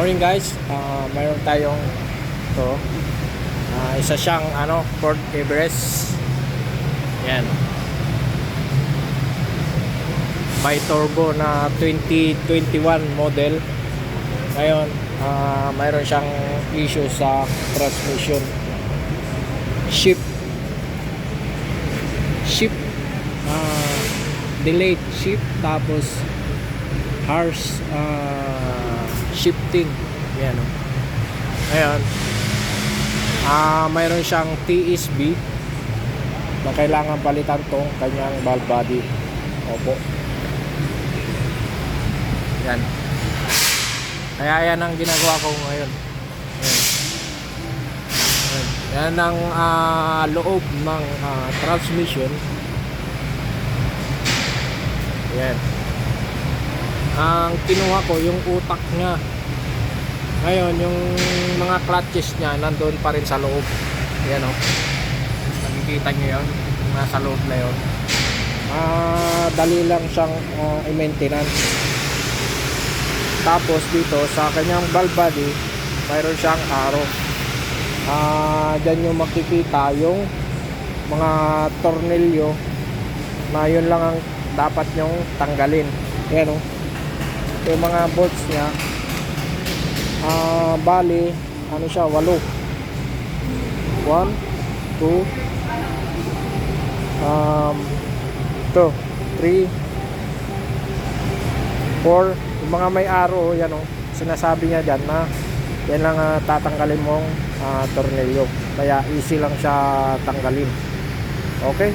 Morning guys, mayroon tayong to isa siyang Ford Everest. Yan, by turbo na 2021 model. Ngayon mayroon siyang issue sa transmission, shift delayed shift, tapos harsh shifting. Yan. Ngayon mayroon siyang TSB na kailangan palitan tong kanyang valve body. Opo, yan. Kaya yan ang ginagawa ko ngayon. Yan ang loob ng transmission. Yan ang kinuha ko, yung utak niya. Ngayon yung mga clutches niya nandoon pa rin sa loob. Yan o, nakikita nyo yun, nasa loob na yun. Dali lang siyang i-maintenance. Tapos dito sa kanyang valve body mayroon siyang arrow. Dyan yung makikita yung mga tornilyo na yun lang ang dapat nyong tanggalin. Yan o, yung mga bolts niya. Bali siya, 8. 1, 2, 3, 4. Yung mga may arrow, yan o, sinasabi niya dyan na yan lang tatanggalin mong tornilyo. Kaya easy lang siya tanggalin. Okay.